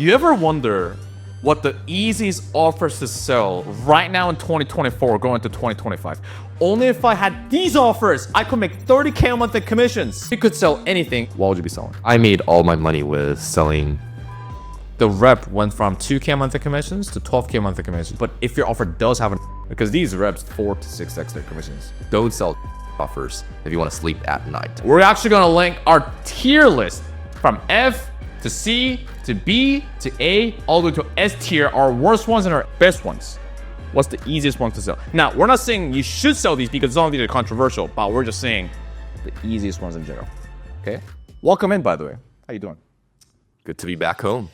You ever wonder what the easiest offers to sell right now in 2024 going into 2025? Only if I had these offers, I could make 30K a month in commissions. You could sell anything. What would you be selling? I made all my money with selling. The rep went from 2K a month in commissions to 12K a month in commissions. But if your offer does have because these reps 4 to 6x their commissions. Don't sell offers if you want to sleep at night. We're actually gonna link our tier list from F to C to B to A all the way to S tier, our worst ones and our best ones. What's the easiest ones to sell? Now, we're not saying you should sell these because some of these are controversial, but we're just saying the easiest ones in general. Okay? Welcome in, by the way. How you doing? Good to be back home.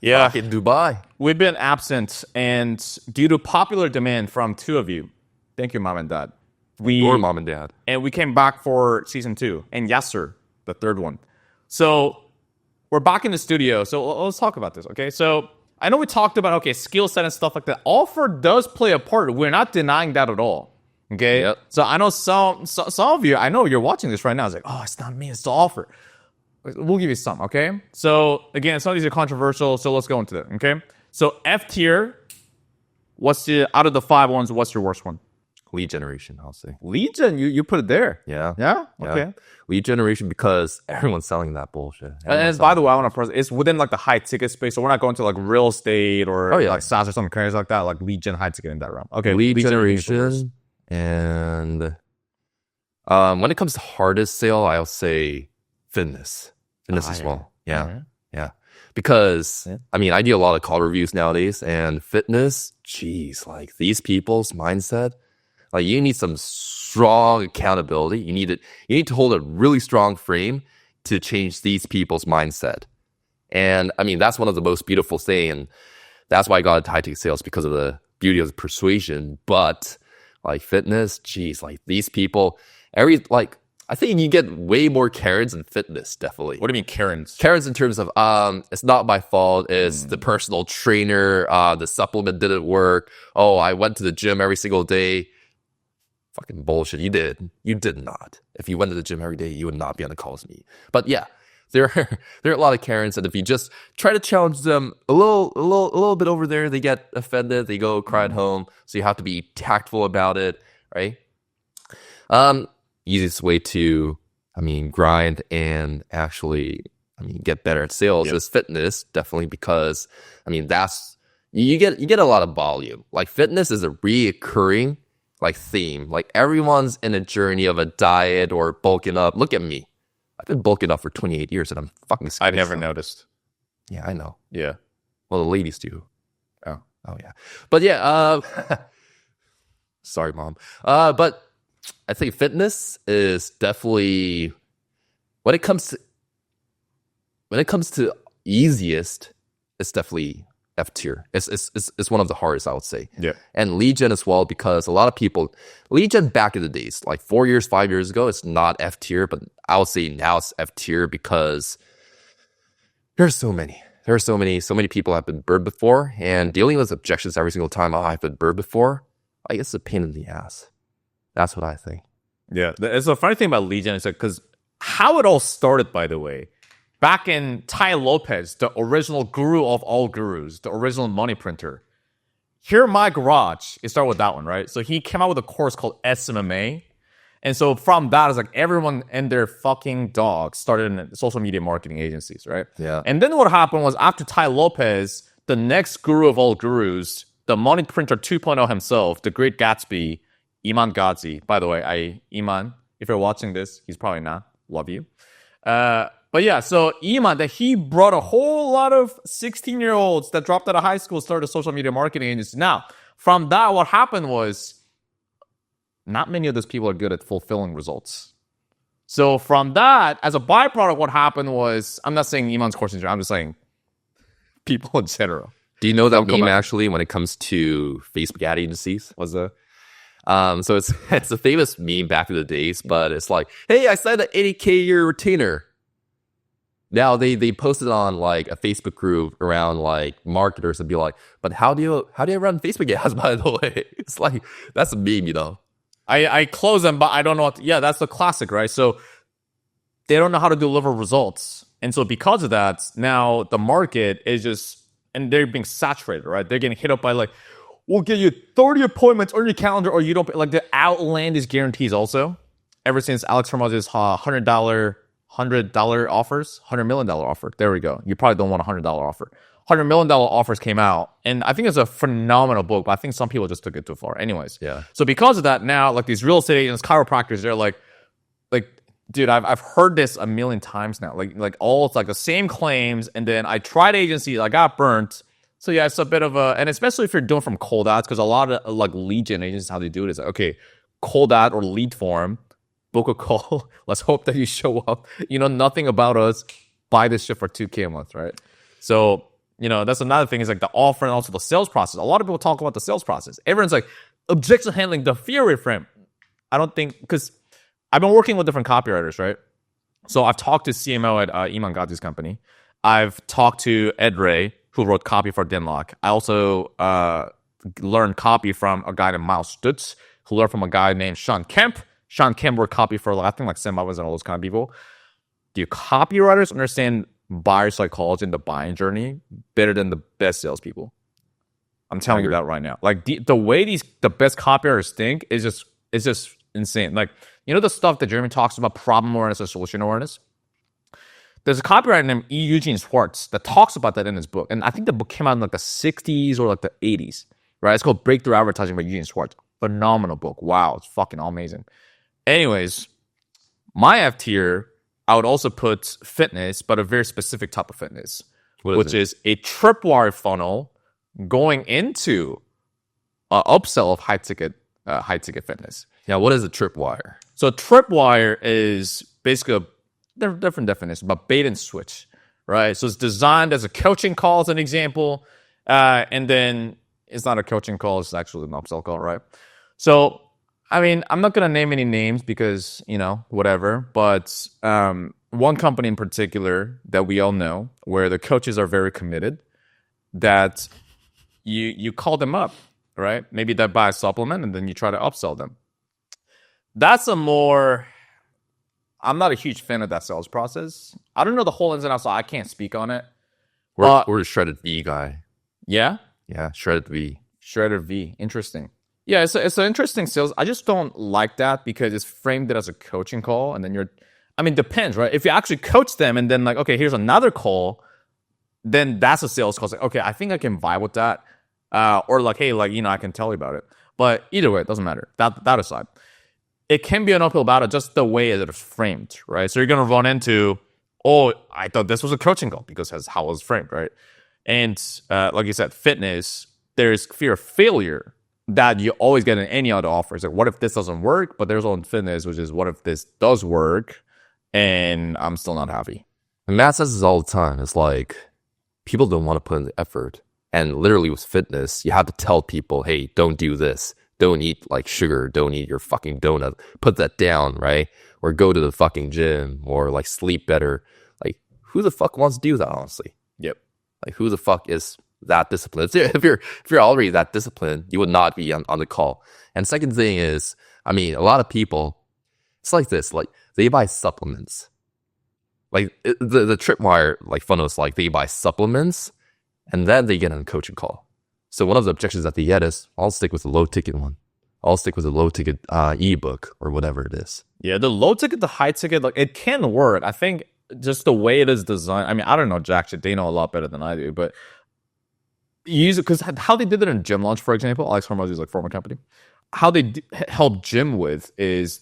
Yeah. Back in Dubai. We've been absent, and due to popular demand from two of you, thank you, mom and dad. Or mom and dad. And we came back for season 2, and Yasser, the third one. So we're back in the studio. So let's talk about this, okay? So I know we talked about, okay, skill set and stuff like that. Offer does play a part. We're not denying that at all, okay? Yep. So I know some of you, I know you're watching this right now. It's like, oh, it's not me, it's the offer. We'll give you some, okay? So again, some of these are controversial, so let's go into that, okay? So F tier, out of the 5 ones, what's your worst one? Lead generation, I'll say. Lead gen, you put it there. Yeah. Yeah? Yeah. Okay. Lead generation because everyone's selling that bullshit. And by the way, I want to it's within like the high ticket space, so we're not going to like real estate or like SaaS or something crazy like that, like lead gen, high ticket in that realm. Okay, lead generation. And when it comes to hardest sale, I'll say fitness. Fitness as well. Yeah. Right. Yeah. Because, I mean, I do a lot of call reviews nowadays, and fitness, geez, like these people's mindset, like you need some strong accountability. You need to hold a really strong frame to change these people's mindset. And I mean, that's one of the most beautiful things. And that's why I got into high ticket sales, because of the beauty of the persuasion. But like fitness, geez, like these people, I think you get way more Karens in fitness, definitely. What do you mean Karens? Karens in terms of, it's not my fault. It's the personal trainer. The supplement didn't work. Oh, I went to the gym every single day. Fucking bullshit. You did. You did not. If you went to the gym every day, you would not be on the call with me. But yeah, there are a lot of Karens, and if you just try to challenge them a little bit over there, they get offended. They go cry at home. So you have to be tactful about it, right? Easiest way to, grind and actually, get better at sales is fitness, definitely, because, that's, you get a lot of volume. Like fitness is a reoccurring theme. Like everyone's in a journey of a diet or bulking up. Look at me. I've been bulking up for 28 years and I'm fucking skinny. I never noticed. Yeah, I know. Yeah. Well, the ladies do. Oh yeah. But yeah, sorry, mom. But I think fitness is definitely, when it comes to easiest, it's definitely F tier. It's one of the hardest, I would say. Yeah. And lead gen as well, because a lot of people, lead gen back in the days, like 4 years, 5 years ago, it's not F tier, but I would say now it's F tier because there's so many. There are so many people have been burned before, and dealing with objections every single time, I've been burned before, I guess it's a pain in the ass. That's what I think. Yeah. It's a funny thing about lead gen is because how it all started, by the way, back in Tai Lopez, the original guru of all gurus, the original money printer. Here in my garage, it started with that one, right? So he came out with a course called SMMA. And so from that, it's like everyone and their fucking dog started in social media marketing agencies, right? Yeah. And then what happened was after Tai Lopez, the next guru of all gurus, the money printer 2.0 himself, the great Gatsby, Iman Ghazi. By the way, Iman, if you're watching this, he's probably not. Love you. But yeah, so Iman, that he brought a whole lot of 16-year-olds that dropped out of high school, started a social media marketing agency. Now, from that, what happened was not many of those people are good at fulfilling results. So from that, as a byproduct, what happened was, I'm not saying Iman's course in general, I'm just saying people in general. Do you know that meme actually when it comes to Facebook ad agencies? Was a so it's a famous meme back in the days, but it's like, hey, I signed an 80K year retainer. Now they posted on like a Facebook group around like marketers and be like, but how do you run Facebook ads, by the way? It's like, that's a meme, you know. I close them, but I don't know what. Yeah, that's the classic, right? So they don't know how to deliver results. And so because of that, now the market is just, and they're being saturated, right? They're getting hit up by like, we'll give you 30 appointments on your calendar or you don't pay. Like the outlandish guarantees also. Ever since Alex Hormoz's $100 offers, $100 million offer. There we go. You probably don't want a $100 offer. $100 million offers came out. And I think it's a phenomenal book, but I think some people just took it too far. Anyways. Yeah. So because of that, now like these real estate agents, chiropractors, they're like, dude, I've heard this a million times now. Like all it's like the same claims. And then I tried agencies, I got burnt. So yeah, it's a bit of a, and especially if you're doing from cold ads, because a lot of like lead gen agents, how they do it is like, okay, cold ad or lead form, book a call. Let's hope that you show up. You know nothing about us. Buy this shit for $2K a month, right? So, that's another thing is like the offer and also the sales process. A lot of people talk about the sales process. Everyone's like, objection handling, the fear reframe. I don't think, because I've been working with different copywriters, right? So I've talked to CMO at Iman Ghazi's company. I've talked to Ed Ray, who wrote copy for Denlock. I also learned copy from a guy named Miles Stutz, who learned from a guy named Sean Kemp. Sean Kemp wrote copy for, I think, like Sam Evans and all those kind of people. Do copywriters understand buyer psychology and the buying journey better than the best salespeople? I'm telling you that right now. Like the way the best copywriters think is just insane. Like, the stuff that Jeremy talks about, problem awareness or solution awareness? There's a copywriter named E. Eugene Schwartz that talks about that in his book. And I think the book came out in like the 60s or like the 80s, right? It's called Breakthrough Advertising by Eugene Schwartz. Phenomenal book. Wow, it's fucking amazing. Anyways, my F tier, I would also put fitness, but a very specific type of fitness, which is a tripwire funnel going into an upsell of high ticket fitness. Yeah, what is a tripwire? So tripwire is basically there are different definitions, but bait and switch, right? So it's designed as a coaching call, as an example, and then it's not a coaching call; it's actually an upsell call, right? So, I mean, I'm not gonna name any names because whatever. But one company in particular that we all know, where the coaches are very committed, that you call them up, right? Maybe they buy a supplement and then you try to upsell them. That's a more. I'm not a huge fan of that sales process. I don't know the whole ins and outs, so I can't speak on it. We're a Shredded V guy. Yeah? Yeah, Shredded V. Shredded V. Interesting. Yeah, it's an interesting sales. I just don't like that because it's framed it as a coaching call. And then depends, right? If you actually coach them and then like, okay, here's another call, then that's a sales call. It's like, okay, I think I can vibe with that. Or like, hey, like, I can tell you about it. But either way, it doesn't matter. That aside. It can be an uphill battle just the way that it's framed, right? So you're going to run into, I thought this was a coaching call because that's how it was framed, right? And like you said, fitness, there's fear of failure that you always get in any other offers. Like, what if this doesn't work? But there's on fitness, which is what if this does work and I'm still not happy? And Matt says this all the time. It's like people don't want to put in the effort. And literally with fitness, you have to tell people, hey, don't do this. Don't eat like sugar. Don't eat your fucking donut. Put that down, right? Or go to the fucking gym or like sleep better. Like, who the fuck wants to do that, honestly? Yep. Like, who the fuck is that disciplined? If you're already that disciplined, you would not be on the call. And second thing is, I mean, a lot of people, it's like this, like they buy supplements. Like the tripwire like funnels, like they buy supplements and then they get on a coaching call. So one of the objections that they get is, I'll stick with the low ticket one. I'll stick with the low ticket ebook or whatever it is. Yeah, the low ticket, the high ticket, like it can work. I think just the way it is designed. I mean, I don't know Jack shit. They know a lot better than I do, but you use it because how they did it in Gym Launch, for example. Alex Hormoz's like former company. How they help gym with is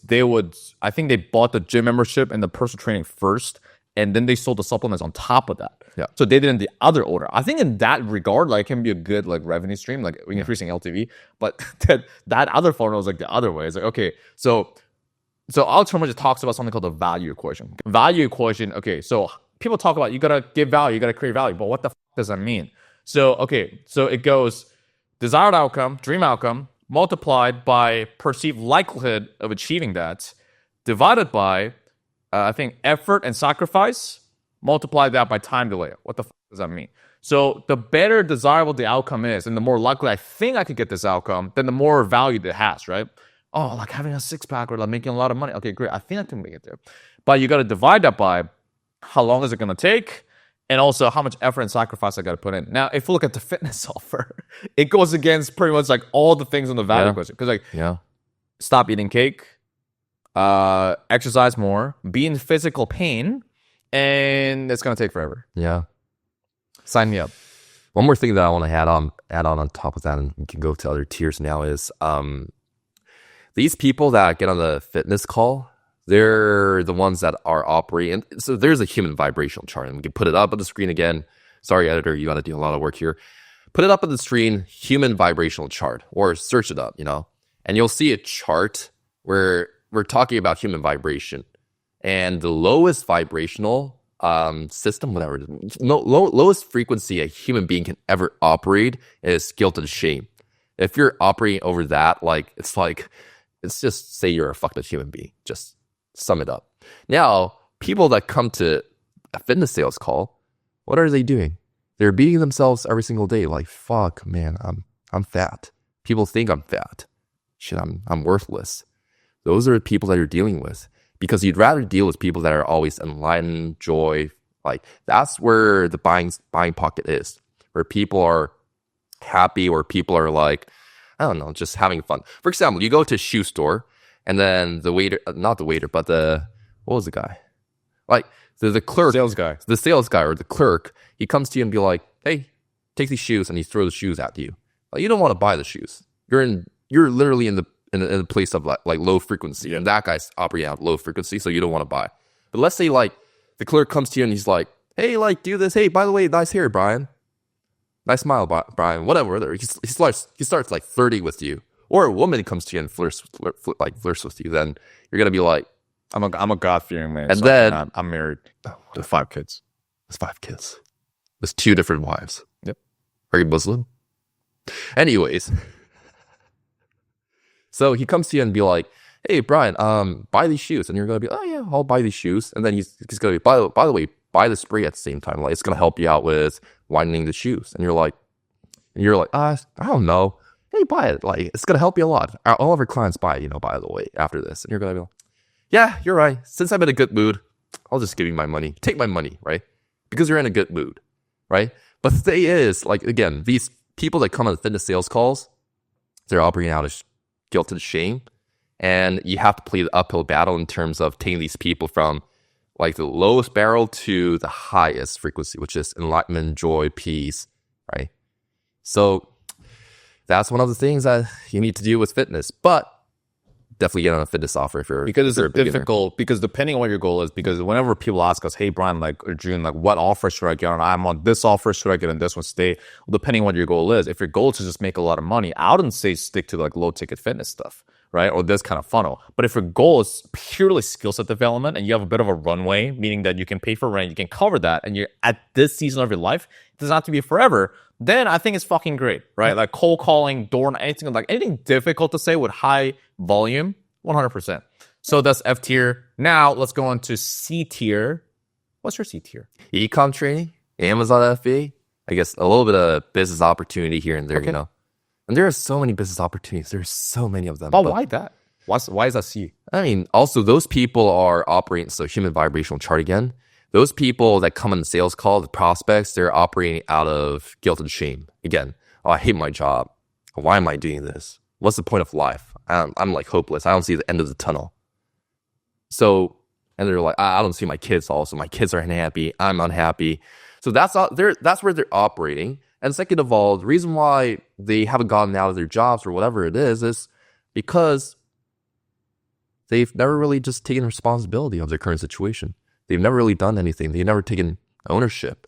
I think they bought the gym membership and the personal training first, and then they sold the supplements on top of that. Yeah. So they did in the other order. I think in that regard, like, it can be a good like revenue stream, like increasing LTV. But that other funnel is like the other way. It's like, okay, so Alex Hormoz talks about something called the value equation. Value equation. Okay, so people talk about you gotta give value, you gotta create value, but what the does that mean? So okay, so it goes desired outcome, dream outcome, multiplied by perceived likelihood of achieving that, divided by I think effort and sacrifice. Multiply that by time delay. What the does that mean? So the better desirable the outcome is, and the more likely I think I could get this outcome, then the more value it has, right? Oh, like having a six-pack or like making a lot of money. Okay, great. I think I can make it there. But you got to divide that by how long is it going to take, and also how much effort and sacrifice I got to put in. Now, if you look at the fitness offer, it goes against pretty much like all the things on the value question. Because like, Yeah. stop eating cake, exercise more, be in physical pain, and it's going to take forever. Yeah. Sign me up. One more thing that I want to add on top of that, and we can go to other tiers now, is these people that get on the fitness call, they're the ones that are operating. So there's a human vibrational chart, and we can put it up on the screen again. Sorry, editor, you got to do a lot of work here. Put it up on the screen, human vibrational chart, or search it up, and you'll see a chart where we're talking about human vibration. And the lowest vibrational system, whatever it is, lowest frequency a human being can ever operate is guilt and shame. If you're operating over that, it's just say you're a fucked up human being. Just sum it up. Now, people that come to a fitness sales call, what are they doing? They're beating themselves every single day. Like, fuck, man, I'm fat. People think I'm fat. Shit, I'm worthless. Those are the people that you're dealing with. Because you'd rather deal with people that are always enlightened, joy. Like, that's where the buying pocket is. Where people are happy, or people are like, I don't know, just having fun. For example, you go to a shoe store, and then the waiter, not the waiter, but what was the guy? Like, the clerk. Sales guy. The sales guy or the clerk, he comes to you and be like, hey, take these shoes, and he throws the shoes at you. Like, you don't want to buy the shoes. You're literally in a place of like low frequency, and that guy's operating out low frequency, so you don't want to buy. But let's say like the clerk comes to you and he's like, hey, like, do this. Hey, by the way, nice hair, Brian. Nice smile, Brian. Whatever. He starts like flirting with you, or a woman comes to you and flirts with you. Then you're gonna be like, I'm a God-fearing man. And so then I'm married with 5 kids. there's 5 kids. There's 2 different wives. Yep. Are you Muslim? Anyways. So he comes to you and be like, hey, Brian, buy these shoes. And you're going to be, oh, yeah, I'll buy these shoes. And then he's going to be, by the way, buy the spray at the same time. Like, it's going to help you out with whitening the shoes. And you're like, I don't know. Hey, buy it. Like, it's going to help you a lot. All of our clients buy it, by the way, after this. And you're going to be like, yeah, you're right. Since I'm in a good mood, I'll just give you my money. Take my money, right? Because you're in a good mood, right? But the thing is, like, again, these people that come on the fitness sales calls, they're operating out of guilt and shame, and you have to play the uphill battle in terms of taking these people from like the lowest barrel to the highest frequency, which is enlightenment, joy, peace, right? So that's one of the things that you need to do with fitness, but definitely get on a fitness offer if you're because a it's beginner. difficult. Because depending on what your goal is, because whenever people ask us, "Hey, Brian, like, or June, like, what offer should I get on? I'm on this offer. Should I get on this one? Stay." Well, depending on what your goal is. If your goal is to just make a lot of money, I wouldn't say stick to like low ticket fitness stuff, right? Or this kind of funnel. But if your goal is purely skill set development and you have a bit of a runway, meaning that you can pay for rent, you can cover that, and you're at this season of your life, it doesn't have to be forever. Then I think it's fucking great, right? Like cold calling, door, anything difficult to say with high volume. 100%. So that's F tier. Now let's go on to C tier. What's your C tier? Ecom training, Amazon FBA. I guess a little bit of business opportunity here and there, Okay. And there are so many business opportunities. There's so many of them. But why that? Why is that C? I mean, also those people are operating, so human vibrational chart again. Those people that come on the sales call, the prospects, they're operating out of guilt and shame. Again, oh, I hate my job. Why am I doing this? What's the point of life? I'm like hopeless. I don't see the end of the tunnel. So, and they're like, I don't see my kids also. My kids are unhappy. I'm unhappy. So that's where they're operating. And second of all, the reason why they haven't gotten out of their jobs or whatever it is because they've never really just taken responsibility of their current situation. They've never really done anything. They've never taken ownership.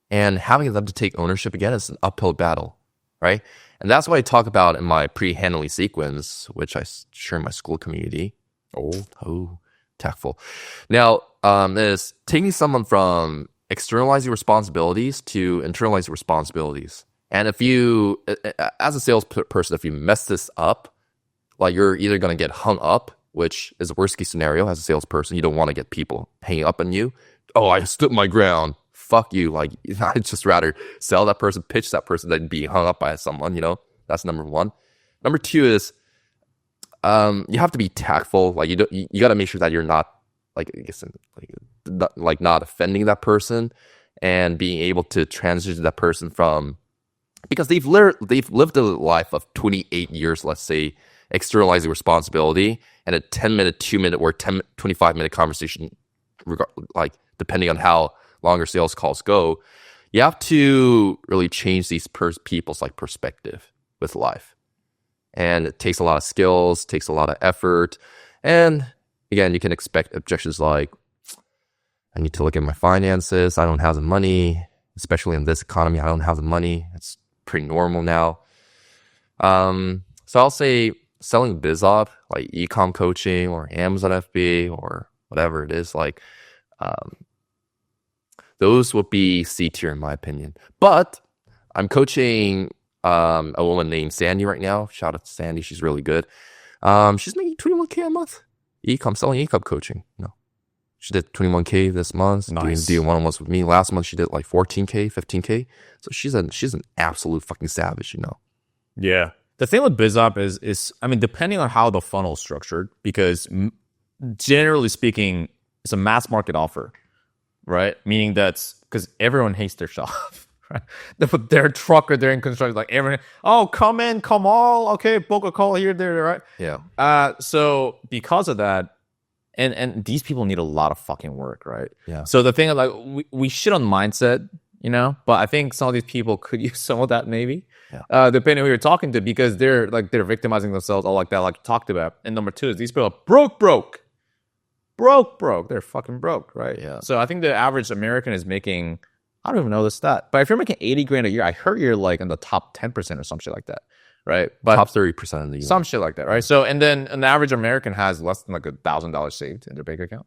And having them to take ownership again is an uphill battle, right? And that's what I talk about in my pre-handling sequence, which I share in my school community. Oh, tactful. Now, is taking someone from externalizing responsibilities to internalizing responsibilities. And if you, as a salesperson, if you mess this up, like you're either going to get hung up, which is the worst case scenario as a salesperson. You don't want to get people hanging up on you. Oh, I stood my ground. Fuck you. Like, I'd just rather sell that person, pitch that person than be hung up by someone, That's number one. Number two is you have to be tactful. Like, you got to make sure that you're not like I guess not offending that person, and being able to transition that person from, because they've lived a life of 28 years, let's say, externalizing responsibility, and a 10-minute, 2-minute, or 25-minute conversation, like depending on how long your sales calls go, you have to really change these people's like perspective with life. And it takes a lot of skills, takes a lot of effort. And again, you can expect objections like, I need to look at my finances. I don't have the money, especially in this economy. I don't have the money. It's pretty normal now. So I'll say selling BizOp, like ecom coaching or Amazon FBA or whatever it is, like those would be C tier in my opinion. But I'm coaching a woman named Sandy right now. Shout out to Sandy. She's really good. She's making 21K a month. Selling ecom coaching. No. She did 21K this month. Nice. Doing one-on-ones with me. Last month she did like 14K, 15K. So she's an absolute fucking savage, you know. Yeah. The thing with BizOp is I mean, depending on how the funnel is structured, because generally speaking, it's a mass market offer, right? Meaning that's because everyone hates their shop. Right? They put their truck or they're in construction, like everyone, oh, come in, come all, okay, book a call here, there, right? Yeah. So because of that, and these people need a lot of fucking work, right? Yeah. So the thing is, like, we shit on mindset, you know, but I think some of these people could use some of that maybe, depending on who you're talking to, because they're victimizing themselves all like that, like you talked about. And number two is these people are broke. They're fucking broke, right? Yeah. So I think the average American is making, I don't even know the stat, but if you're making 80 grand a year, I heard you're like in the top 10% or some shit like that, right? But top 30% of the US. Some shit like that, right? So, and then an average American has less than like $1,000 saved in their bank account.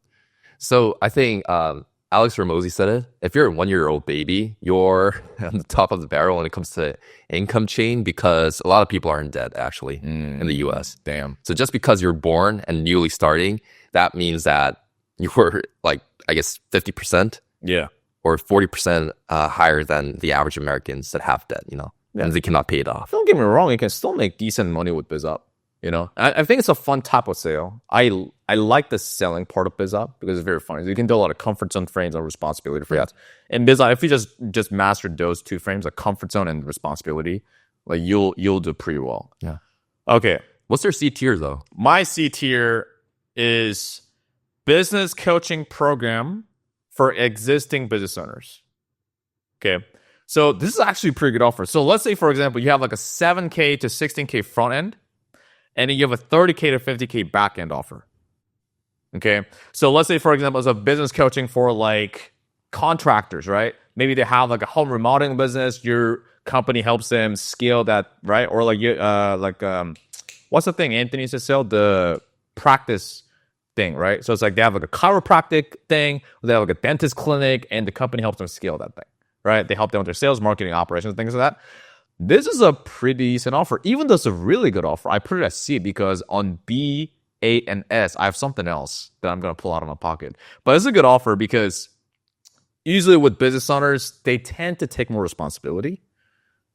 So I think Alex Ramosi said it. If you're a 1-year-old baby, you're on the top of the barrel when it comes to income chain, because a lot of people are in debt actually in the US. Damn. So just because you're born and newly starting, that means that you were like, I guess 50%. Yeah. Or 40% higher than the average Americans that have debt, you know, and they cannot pay it off. Don't get me wrong, you can still make decent money with BizUp, you know. I think it's a fun type of sale. I like the selling part of BizUp because it's very fun. You can do a lot of comfort zone frames and responsibility frames. And BizUp, if you just mastered those two frames, like comfort zone and responsibility, like you'll do pretty well. Yeah. Okay. What's their C tier though? My C tier is business coaching program for existing business owners. Okay. So this is actually a pretty good offer. So let's say, for example, you have like a 7K to 16K front end, and then you have a 30K to 50K back end offer. Okay. So let's say, for example, it's a business coaching for like contractors, right? Maybe they have like a home remodeling business. Your company helps them scale that, right? Or like what's the thing Anthony used to sell? The practice thing, right? So it's like they have like a chiropractic thing, or they have like a dentist clinic, and the company helps them scale that thing, right? They help them with their sales, marketing, operations, things like that. This is a pretty decent offer. Even though it's a really good offer, I put it at C because on B, A, and S, I have something else that I'm going to pull out of my pocket. But it's a good offer because usually with business owners, they tend to take more responsibility,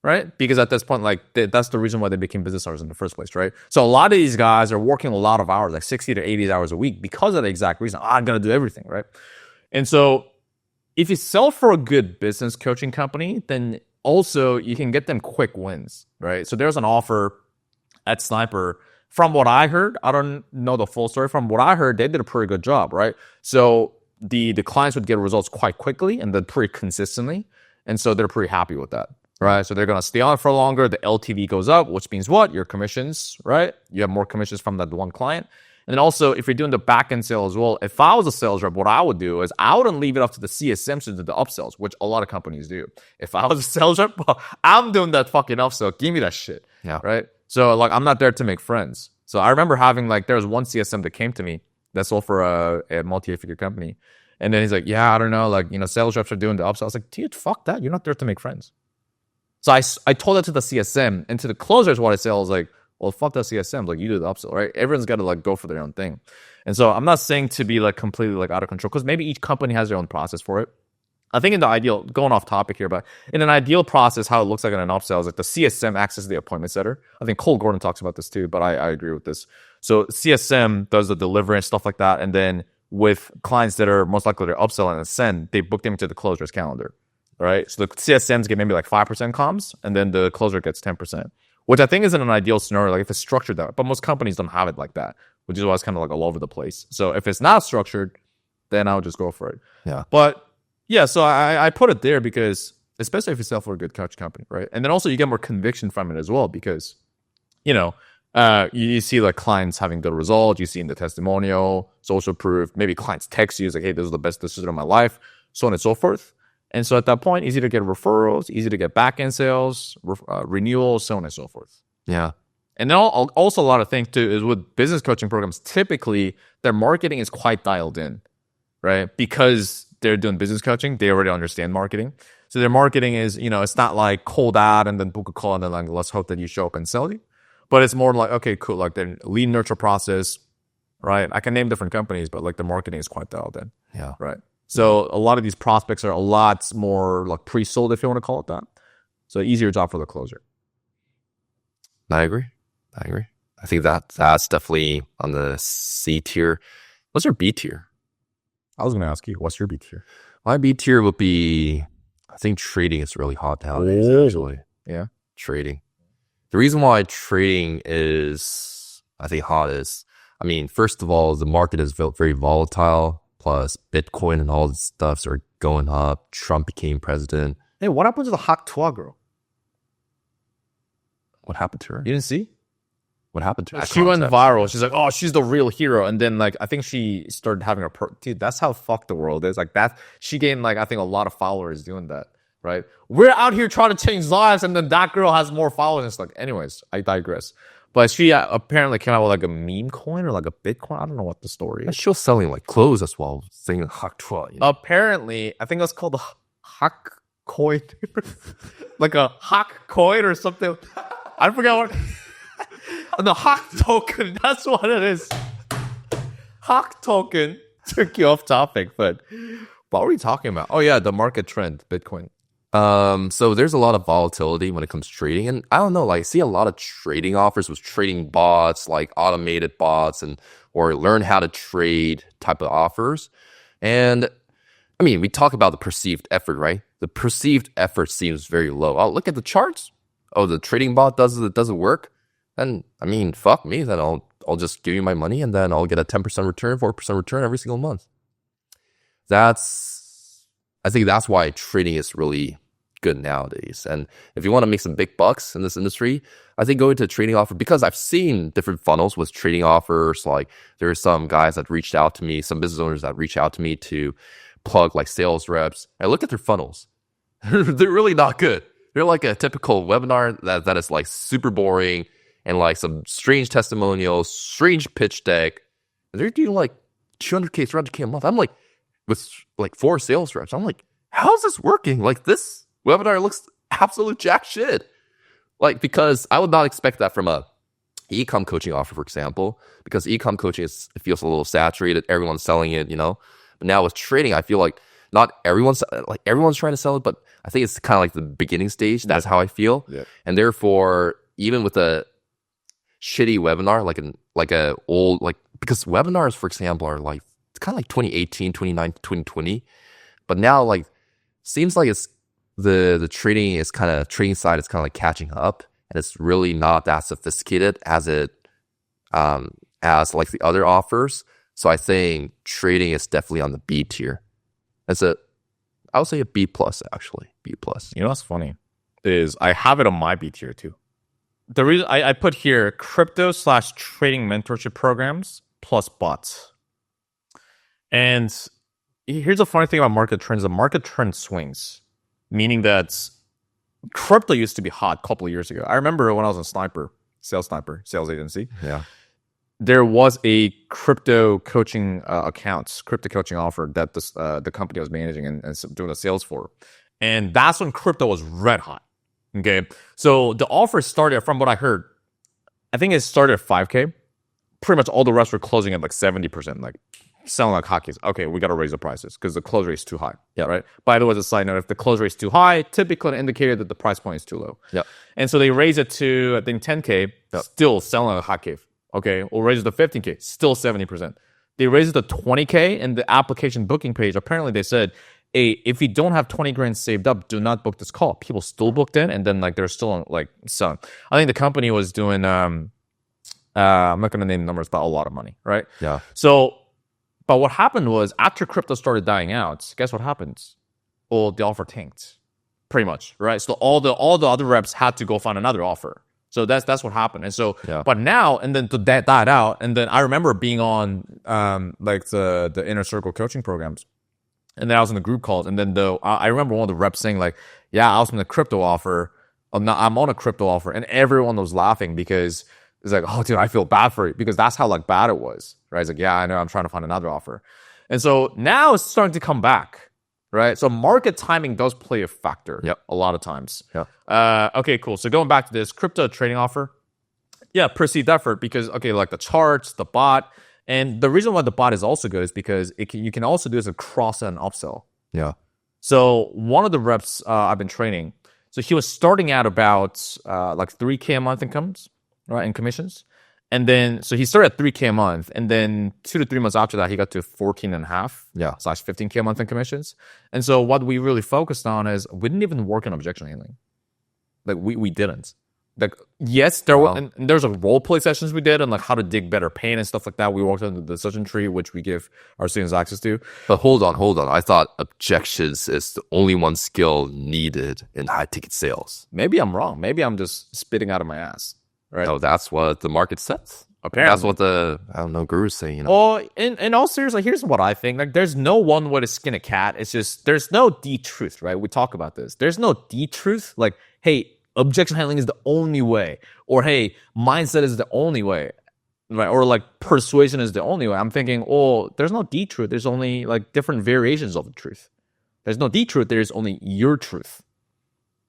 right? Because at this point, like that's the reason why they became business owners in the first place, right? So a lot of these guys are working a lot of hours, like 60 to 80 hours a week because of the exact reason. I'm going to do everything, right? And so if you sell for a good business coaching company, then also you can get them quick wins, right? So there's an offer at Sniper. From what I heard, I don't know the full story. From what I heard, they did a pretty good job, right? So the clients would get results quite quickly and then pretty consistently. And so they're pretty happy with that. Right, so they're gonna stay on for longer. The LTV goes up, which means what? Your commissions, right? You have more commissions from that one client. And then also, if you're doing the back end sale as well, if I was a sales rep, what I would do is I wouldn't leave it up to the CSMs to do the upsells, which a lot of companies do. If I was a sales rep, well, I'm doing that fucking upsell. Give me that shit. Yeah. Right. So like, I'm not there to make friends. So I remember having like, there was one CSM that came to me that sold for a multi-figure company, and then he's like, yeah, I don't know, like, you know, sales reps are doing the upsell. I was like, dude, fuck that. You're not there to make friends. So I told that to the CSM, and to the closers, what I said, I was like, well, fuck that CSM. Like, you do the upsell, right? Everyone's got to like go for their own thing. And so I'm not saying to be like completely like out of control, because maybe each company has their own process for it. I think in the ideal, going off topic here, but in an ideal process, how it looks like in an upsell is like the CSM acts as the appointment setter. I think Cole Gordon talks about this too, but I agree with this. So CSM does the delivery and stuff like that. And then with clients that are most likely to upsell and ascend, they book them into the closer's calendar, right? So the CSMs get maybe like 5% comms, and then the closer gets 10%, which I think isn't an ideal scenario, like if it's structured that way. But most companies don't have it like that, which is why it's kind of like all over the place. So if it's not structured, then I'll just go for it. Yeah. But yeah, so I put it there because, especially if you sell for a good coach company, right? And then also you get more conviction from it as well because, you know, you see like clients having good results, you see in the testimonial, social proof, maybe clients text you, it's like, hey, this is the best decision of my life, so on and so forth. And so at that point, easy to get referrals, easy to get back-end sales, renewals, so on and so forth. Yeah. And then also a lot of things too is with business coaching programs, typically their marketing is quite dialed in, right? Because they're doing business coaching, they already understand marketing. So their marketing is, you know, it's not like cold out and then book a call and then like, let's hope that you show up and sell you. But it's more like, okay, cool, like the lead nurture process, right? I can name different companies, but like the marketing is quite dialed in. Yeah. Right. So a lot of these prospects are a lot more like pre-sold, if you want to call it that. So easier job for the closer. I agree. I think that's definitely on the C tier. What's your B tier? I was going to ask you, what's your B tier? My B tier would be, I think trading is really hot nowadays, actually. Yeah. Trading. The reason why trading is, I think, hot is, I mean, first of all, the market is very volatile, plus Bitcoin and all this stuffs are going up. Trump became president. Hey, what happened to the Hak Tua girl? What happened to her? You didn't see? What happened to her? She went viral. She's like, oh, she's the real hero. And then like, I think she started having a, dude, that's how fucked the world is. Like that, she gained like, I think a lot of followers doing that. Right? We're out here trying to change lives, and then that girl has more followers. It's like, anyways, I digress. But she apparently came out with like a meme coin or like a Bitcoin. I don't know what the story is. She was selling like clothes as well, saying Hak Tua. You know? Apparently, I think it was called the Hak coin, like a Hak coin or something. I forgot what. The Hak token. That's what it is. Hak token. Took you off topic, but what were we talking about? Oh yeah, the market trend, Bitcoin. So there's a lot of volatility when it comes to trading. And I don't know, like I see a lot of trading offers with trading bots, like automated bots or learn how to trade type of offers. And I mean, we talk about the perceived effort, right? The perceived effort seems very low. I'll look at the charts. Oh, the trading bot doesn't work. And I mean, fuck me, then I'll just give you my money and then I'll get a 10% return, 4% return every single month. I think that's why trading is really good nowadays. And if you want to make some big bucks in this industry, I think go into trading offer, because I've seen different funnels with trading offers. Like there are some guys that reached out to me, some business owners that reach out to me to plug like sales reps. I look at their funnels. They're really not good. They're like a typical webinar that is like super boring and like some strange testimonials, strange pitch deck. And they're doing like 200K, 300K a month. I'm like, with like 4 sales reps. I'm like, how's this working? Like this webinar looks absolute jack shit. Like, because I would not expect that from a e-com coaching offer, for example, because e-com coaching it feels a little saturated. Everyone's selling it, you know. But now with trading, I feel like not everyone's trying to sell it, but I think it's kind of like the beginning stage. That's how I feel. Yeah. And therefore, even with a shitty webinar, because webinars, for example, are like, it's kind of like 2018, 2019, 2020. But now, like, seems like it's the trading side is kind of like catching up, and it's really not that sophisticated as like the other offers. So I think trading is definitely on the B tier. I would say a B plus, actually. B plus. You know what's funny is I have it on my B tier too. The reason I put here crypto/trading mentorship programs plus bots. And here's the funny thing about market trends. The market trend swings, meaning that crypto used to be hot a couple of years ago. I remember when I was in sales agency. Yeah. There was a crypto coaching crypto coaching offer that the company was managing and doing the sales for. And that's when crypto was red hot. Okay. So the offer started, from what I heard, I think it started at 5K. Pretty much all the rest were closing at like 70%, like selling like hotcakes. Okay, we got to raise the prices because the close rate is too high. Yeah, right. By the way, as a side note, if the close rate is too high, typically an indicator that the price point is too low. Yeah. And so they raise it to, I think, 10K, still selling like a hotcake. Okay, we'll raise it to 15K, still 70%. They raised it to 20K, and the application booking page, apparently they said, hey, if you don't have 20 grand saved up, do not book this call. People still booked in, and then like they're still like selling. I think the company was doing I'm not going to name numbers, but a lot of money, right? Yeah. So, but what happened was after crypto started dying out, guess what happens? Well, the offer tanked, pretty much, right? So all the other reps had to go find another offer. So that's what happened. And so, but now, and then that died out. And then I remember being on like the inner circle coaching programs. And then I was in the group calls. And then I remember one of the reps saying like, yeah, I was in the crypto offer. I'm on a crypto offer. And everyone was laughing because it's like, oh, dude, I feel bad for it because that's how like bad it was, right? It's like, yeah, I know, I'm trying to find another offer. And so now it's starting to come back. Right. So market timing does play a factor a lot of times. Yeah. Okay, cool. So going back to this crypto trading offer. Yeah, perceived effort because, okay, like the charts, the bot. And the reason why the bot is also good is because you can also do as a cross and upsell. Yeah. So one of the reps I've been training, so he was starting at about like 3K a month incomes, right, in commissions. And then, so he started at 3K a month, and then 2 to 3 months after that, he got to 14 and a half / 15K a month in commissions. And so what we really focused on is we didn't even work on objection handling. Like we didn't. Like, yes, and there's a role play sessions we did on like how to dig better pain and stuff like that. We worked on the decision tree, which we give our students access to. But hold on. I thought objections is the only one skill needed in high ticket sales. Maybe I'm wrong. Maybe I'm just spitting out of my ass. Right. No, that's what the market says. Apparently. That's what the, gurus say, you know. Well, in all seriousness, like, here's what I think. Like, there's no one way to skin a cat. It's just, there's no D-truth, right? We talk about this. There's no D-truth. Like, hey, objection handling is the only way. Or, hey, mindset is the only way. Right? Or, like, persuasion is the only way. I'm thinking, oh, there's no D-truth. There's only, like, different variations of the truth. There's no D-truth. There's only your truth.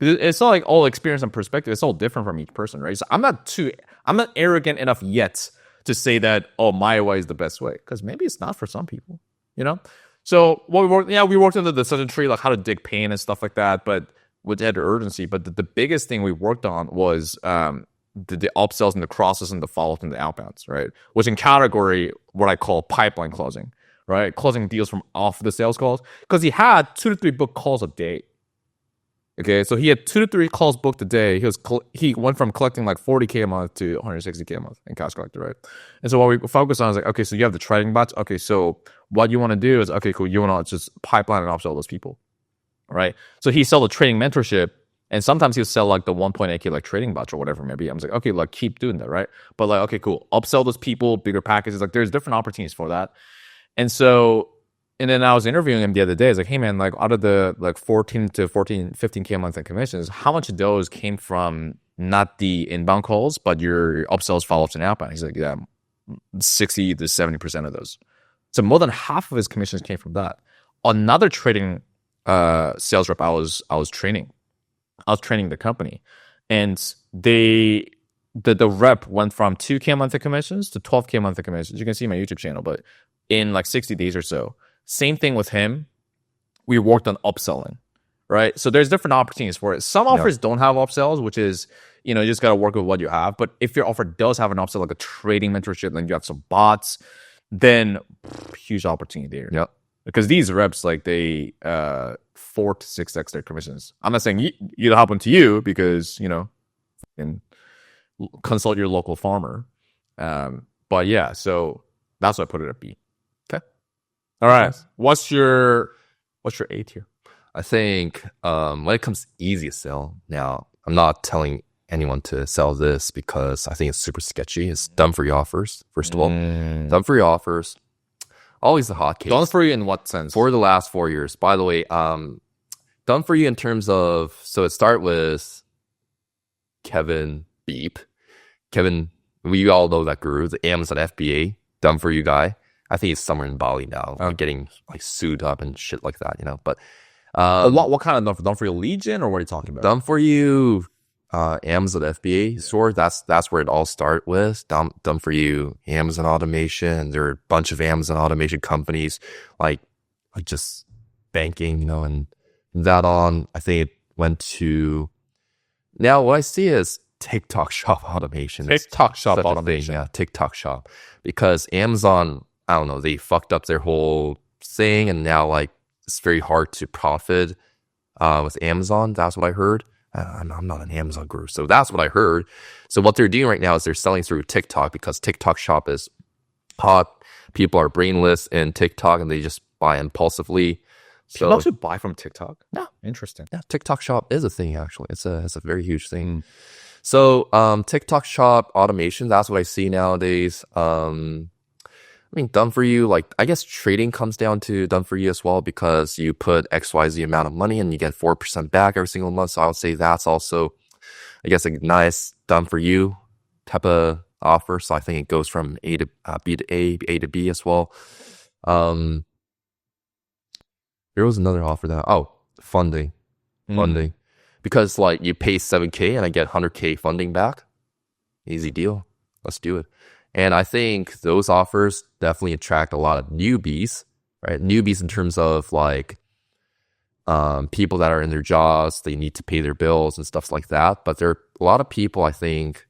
It's not like all experience and perspective. It's all different from each person, right? So I'm not arrogant enough yet to say that, oh, my way is the best way. Because maybe it's not for some people, you know? So what we worked on the decision tree, like how to dig pain and stuff like that, but with added urgency. But the biggest thing we worked on was the upsells and the crosses and the follow-ups and the outbounds, right? Which in category, what I call pipeline closing, right? Closing deals from off the sales calls. Because he had 2 to 3 book calls a day. Okay, so he had 2 to 3 calls booked a day. He went from collecting like 40K a month to 160K a month in cash collector, right? And so what we focused on is like, okay, so you have the trading bots. Okay, so what you want to do is, okay, cool, you want to just pipeline and upsell those people, right? So he sell the trading mentorship, and sometimes he'll sell like the 1.8K like trading bots or whatever maybe. I'm like, okay, like keep doing that, right? But like, okay, cool, upsell those people, bigger packages. Like there's different opportunities for that. And then I was interviewing him the other day. I was like, hey man, like out of the like 15K a month in commissions, how much of those came from not the inbound calls, but your upsells, follow-ups, and outbound? He's like, yeah, 60 to 70% of those. So more than half of his commissions came from that. Another trading sales rep I was training the company, and the rep went from 2K a month in commissions to 12K a month in commissions. You can see my YouTube channel, but in like 60 days or so. Same thing with him. We worked on upselling, right? So there's different opportunities for it. Some offers don't have upsells, which is, you just got to work with what you have. But if your offer does have an upsell, like a trading mentorship, then you have some bots, then huge opportunity there. Yeah. Because these reps, like they 4 to 6x their commissions. I'm not saying it'll happen to you because, and consult your local farmer. But yeah, so that's why I put it at B. All right. What's your 8 here? I think when it comes to easy sell, now I'm not telling anyone to sell this because I think it's super sketchy. It's done for you offers, first of all. Done for you offers. Always the hot case. Done for you in what sense? For the last 4 years. By the way, done for you in terms of, so it started with Kevin Beep. Kevin, we all know that guru, the Amazon FBA, done for you guy. I think he's somewhere in Bali now, getting like sued up and shit like that, But what kind of done for you, Legion, or what are you talking about? Done for you, Amazon FBA store. That's where it all started with. Done for you, Amazon automation. There are a bunch of Amazon automation companies like just banking, and that on. I think it went to. Now what I see is TikTok shop automation. TikTok shop automation. Yeah, TikTok shop, because Amazon. I don't know, they fucked up their whole thing, and now like it's very hard to profit with Amazon. That's what I heard. I'm not an Amazon guru, so that's what I heard. So what they're doing right now is they're selling through TikTok because TikTok Shop is hot. People are brainless in TikTok and they just buy impulsively. Can you So actually buy from TikTok? Yeah. Interesting. yeah, TikTok Shop is a thing actually. It's a very huge thing. So TikTok Shop automation, that's what I see nowadays. I mean, done for you, like, I guess trading comes down to done for you as well because you put XYZ amount of money and you get 4% back every single month. So I would say that's also, I guess, a nice done for you type of offer. So I think it goes from A to B to A to B as well. There was another offer funding. Because like you pay 7K and I get 100K funding back. Easy deal. Let's do it. And I think those offers definitely attract a lot of newbies, right? Newbies in terms of like people that are in their jobs, they need to pay their bills and stuff like that. But there are a lot of people, I think,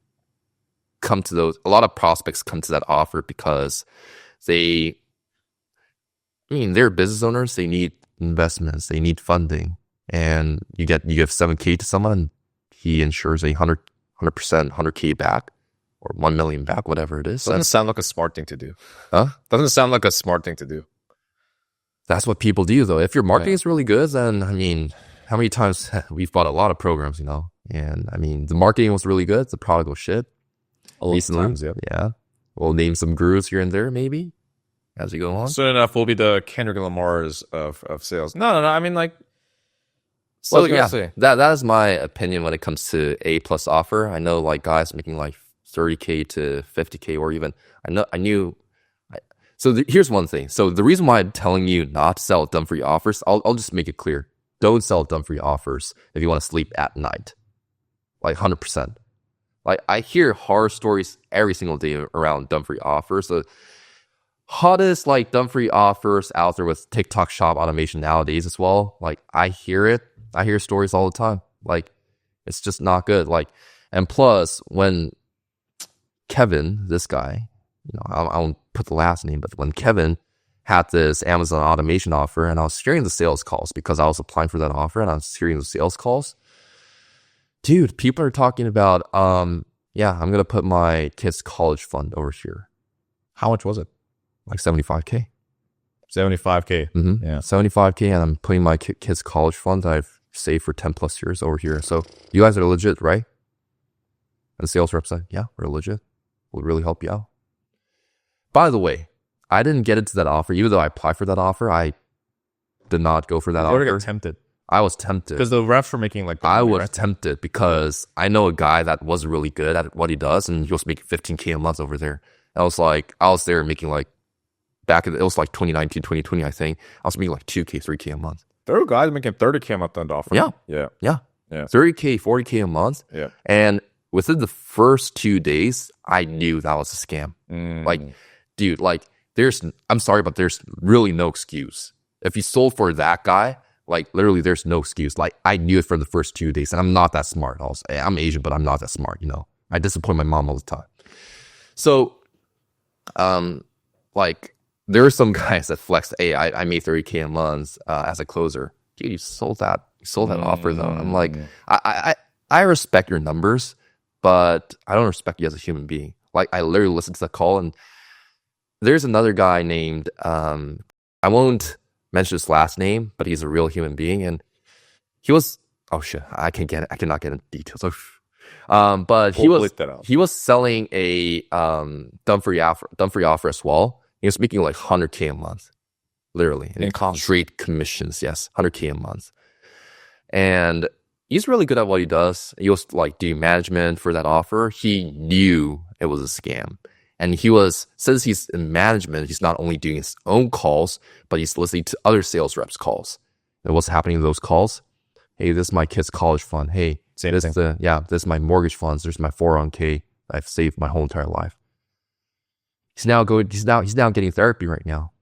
a lot of prospects come to that offer because they're business owners, they need investments, they need funding. And you give 7K to someone and he ensures 100%, 100K back. Or 1 million back, whatever it is. Doesn't sound like a smart thing to do. Huh? Doesn't sound like a smart thing to do. That's what people do, though. If your marketing is really good, then, I mean, how many times we've bought a lot of programs, you know? And, I mean, the marketing was really good. The product was shit. A lot of times, yeah. Yeah. We'll name some gurus here and there, maybe, as we go on. Soon enough, we'll be the Kendrick Lamar's of sales. No. I mean, like, So, yeah, that is my opinion when it comes to A+ offer. I know, like, guys making, like, 30K to 50K or even here's one thing. So the reason why I'm telling you not to sell done for you offers, I'll just make it clear. Don't sell done for you offers if you want to sleep at night. Like 100%. Like I hear horror stories every single day around done for you offers. The hottest like done for you offers out there with TikTok Shop automation nowadays as well. Like I hear stories all the time. Like it's just not good. Like, and plus when Kevin, this guy, you know, I won't put the last name, but when Kevin had this Amazon automation offer and I was hearing the sales calls because I was applying for that offer and I was hearing the sales calls, dude, people are talking about, I'm going to put my kid's college fund over here. How much was it? Like 75K. 75K. Mm-hmm. Yeah. 75K. And I'm putting my kid's college fund that I've saved for 10 plus years over here. So you guys are legit, right? And the sales rep said, yeah, we're legit. Will really help you out. By the way, I didn't get into that offer. Even though I applied for that offer, I did not go for that offer. You got tempted. I was tempted. Because the reps were making like... I was tempted because I know a guy that was really good at what he does and he was making 15K a month over there. I was there making like, it was like 2019, 2020, I think. I was making like 2K, 3K a month. There were guys making 30K a month on the offer. Yeah. 30K, 40K a month. Yeah. And within the first 2 days, I knew that was a scam. Like, dude, like, I'm sorry, but there's really no excuse. If you sold for that guy, like, literally, there's no excuse. Like, I knew it from the first 2 days, and I'm not that smart. I'm Asian, but I'm not that smart, you know? I disappoint my mom all the time. So, like, there are some guys that flex, hey, I made 30K a month as a closer. Dude, you sold that offer, though. I'm like, I respect your numbers, but I don't respect you as a human being. Like, I literally listened to the call, and there's another guy named, I won't mention his last name, but he's a real human being, and he was, oh shit, I cannot get into details. But he was selling a done for you offer as well. He was making like 100K a month, literally, in straight commissions. Yes, 100K a month, and he's really good at what he does. He was like doing management for that offer. He knew it was a scam. And since he's in management, he's not only doing his own calls, but he's listening to other sales reps' calls. And what's happening in those calls? Hey, this is my kid's college fund. Hey, this is my mortgage funds. There's my 401k I've saved my whole entire life. He's now getting therapy right now.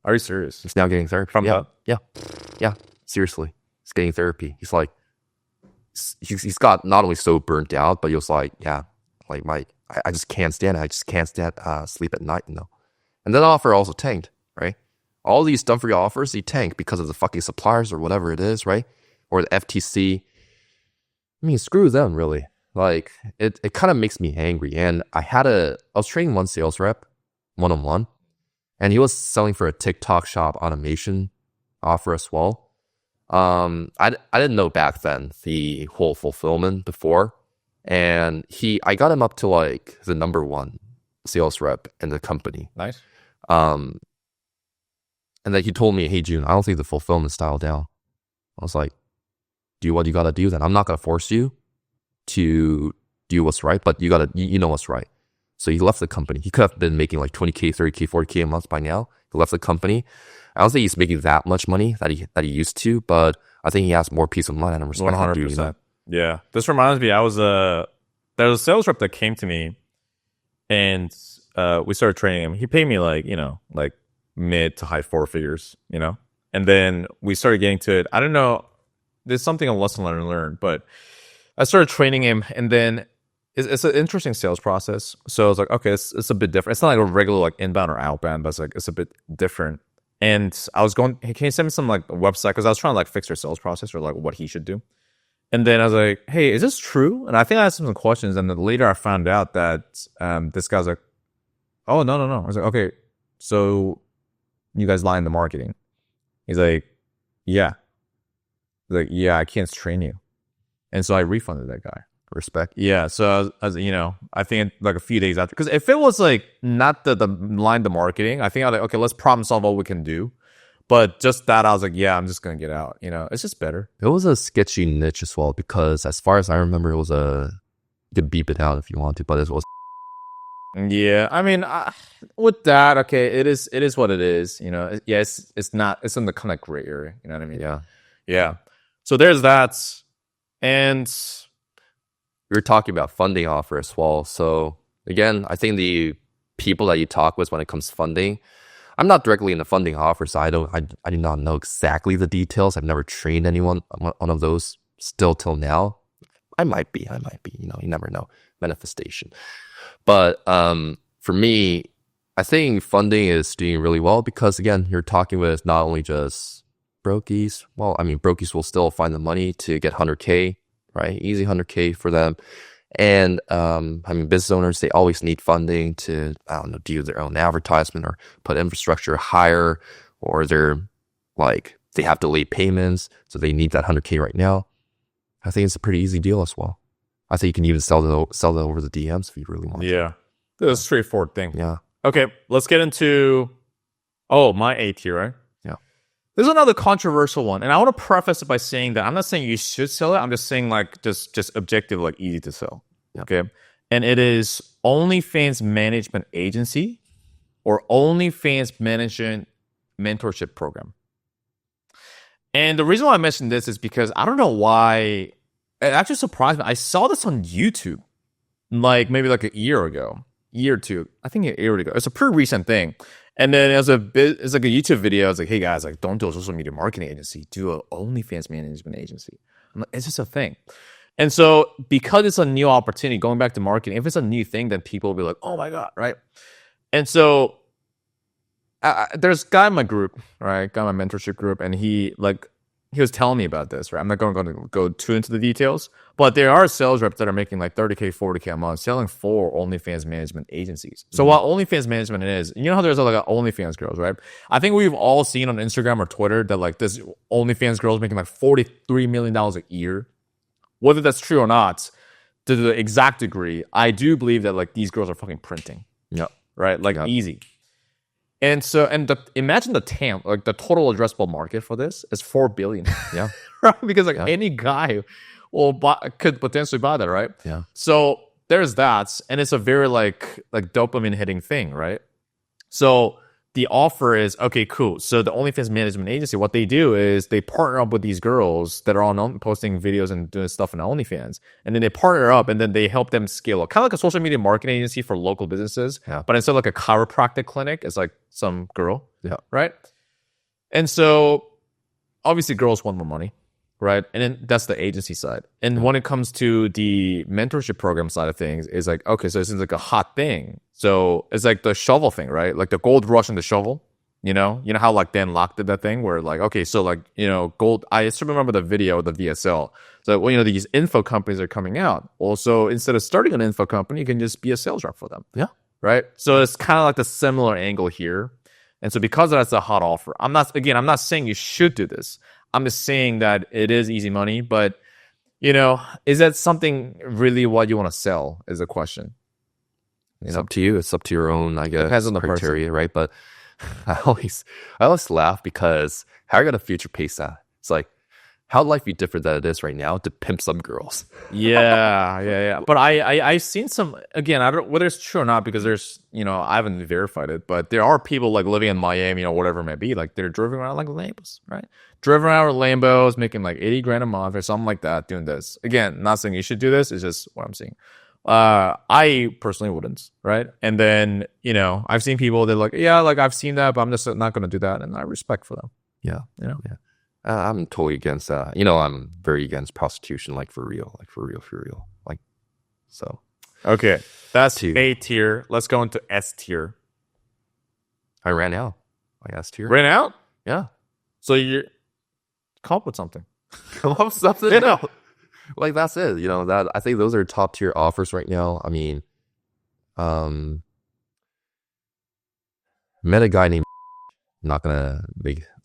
Are you serious? He's now getting therapy. From that? Yeah. Seriously. He's getting therapy. He's like, he's got not only so burnt out, but he was like, yeah, like I just can't stand it. I just can't stand sleep at night, you know. And that offer also tanked, right? All these Dumfries offers, they tank because of the fucking suppliers or whatever it is, right? Or the FTC. I mean, screw them, really. Like, it kind of makes me angry. And I was training one sales rep, one-on-one, and he was selling for a TikTok shop automation offer as well. I didn't know back then the whole fulfillment before. And I got him up to like the number one sales rep in the company. Nice. And then he told me, hey, June, I don't think the fulfillment style down. I was like, do what you got to do then. I'm not going to force you to do what's right, but you know what's right. So he left the company. He could have been making like 20K, 30K, 40K a month by now. He left the company. I don't think he's making that much money that he used to, but I think he has more peace of mind and I'm respecting 100%. you know? Yeah. This reminds me, there was a sales rep that came to me and we started training him. He paid me like mid to high four figures, and then we started getting to it. I don't know. There's something a lesson learned, but I started training him, and then it's an interesting sales process. So I was like, okay, it's a bit different. It's not like a regular like inbound or outbound, but it's a bit different. And I was going, hey, can you send me some like website? Because I was trying to like fix their sales process or like what he should do. And then I was like, hey, is this true? And I think I asked him some questions. And then later I found out that this guy's like, oh, no. I was like, okay, so you guys lie in the marketing. He's like, yeah. He's like, yeah, I can't train you. And so I refunded that guy. Respect. Yeah. So I think like a few days after, because if it was like not the line the marketing, I think I'd like, okay, let's problem solve what we can do. But just that, I was like, yeah, I'm just going to get out. It's just better. It was a sketchy niche as well, because as far as I remember, it was you could beep it out if you want to, but it was. Yeah. I mean, with that, okay, it is what it is. Yeah, it's not, it's in the kind of gray area. You know what I mean? Yeah. Yeah. So there's that. And we were talking about funding offer as well. So again, I think the people that you talk with when it comes to funding, I'm not directly in the funding offer, so I do not know exactly the details. I've never trained anyone on one of those still till now. I might be, you never know. Manifestation. But for me, I think funding is doing really well because again, you're talking with not only just brokies. Well, I mean, brokies will still find the money to get 100K, right? Easy 100K for them. And business owners, they always need funding to, do their own advertisement or put infrastructure higher, or they have delayed payments, so they need that 100K right now. I think it's a pretty easy deal as well. I think you can even sell that over the DMs if you really want. Yeah, it's a straightforward thing. Yeah. Okay, let's get into my A tier, right? Yeah. There's another controversial one, and I want to preface it by saying that I'm not saying you should sell it. I'm just saying like just objective, like easy to sell. Yeah. Okay, and it is OnlyFans management agency or OnlyFans management mentorship program. And the reason why I mentioned this is because I don't know why. It actually surprised me. I saw this on YouTube, like maybe like a year or two. I think a year ago. It's a pretty recent thing. And then it's like a YouTube video. I was like, hey guys, like don't do a social media marketing agency, do a OnlyFans management agency. I'm like, it's just a thing. And so because it's a new opportunity, going back to marketing, if it's a new thing, then people will be like, oh my God, right? And so there's a guy in my group, right? Guy in my mentorship group, and he was telling me about this, right? I'm not going to go too into the details, but there are sales reps that are making like 30K, 40K a month selling for OnlyFans management agencies. So what OnlyFans management is, you know how there's like OnlyFans girls, right? I think we've all seen on Instagram or Twitter that like this OnlyFans girls making like $43 million a year. Whether that's true or not, to the exact degree, I do believe that like these girls are fucking printing. Yeah. Right? Like easy. And so, imagine the TAM, like the total addressable market for this is 4 billion. Yeah. Right? Because any guy could potentially buy that, right? Yeah. So there's that. And it's a very like dopamine hitting thing, right? So the offer is, okay, cool. So the OnlyFans management agency, what they do is they partner up with these girls that are on posting videos and doing stuff on OnlyFans. And then they partner up and then they help them scale up. Kind of like a social media marketing agency for local businesses. Yeah. But instead of like a chiropractic clinic, it's like some girl. Yeah. Right? And so obviously girls want more money. right? And then that's the agency side. And when it comes to the mentorship program side of things, it's like, okay, so it seems like a hot thing. So it's like the shovel thing, right? Like the gold rush and the shovel. You know how like Dan Lok did that thing where like, okay, so like, gold, I still remember the video of the VSL. So, well, these info companies are coming out. Also, instead of starting an info company, you can just be a sales rep for them. Yeah. Right. So it's kind of like the similar angle here. And so because that's a hot offer, I'm not saying you should do this. I'm just saying that it is easy money, but is that something really what you want to sell is a question. It's up to you. It's up to your own, I guess, depends on the criteria, right? But I always laugh because how are you gonna future pace that? It's like, how would life be different than it is right now to pimp some girls? Yeah. But I've seen some, again, I don't know whether it's true or not, because there's, I haven't verified it, but there are people like living in Miami or whatever it may be, like they're driving around like Lambos, right? Driving around with Lambos, making like 80 grand a month or something like that, doing this. Again, not saying you should do this, it's just what I'm seeing. I personally wouldn't, right? And then, I've seen people that like, yeah, like I've seen that, but I'm just not going to do that. And I respect for them. Yeah. Yeah. I'm totally against that. I'm very against prostitution, like for real. Like, so. Okay. That's A tier. Let's go into S tier. I ran out. Like S tier. Ran out? Yeah. So you're, come up with something. Come up with something? Like that's it. That I think those are top tier offers right now. I mean, met a guy named, I'm not gonna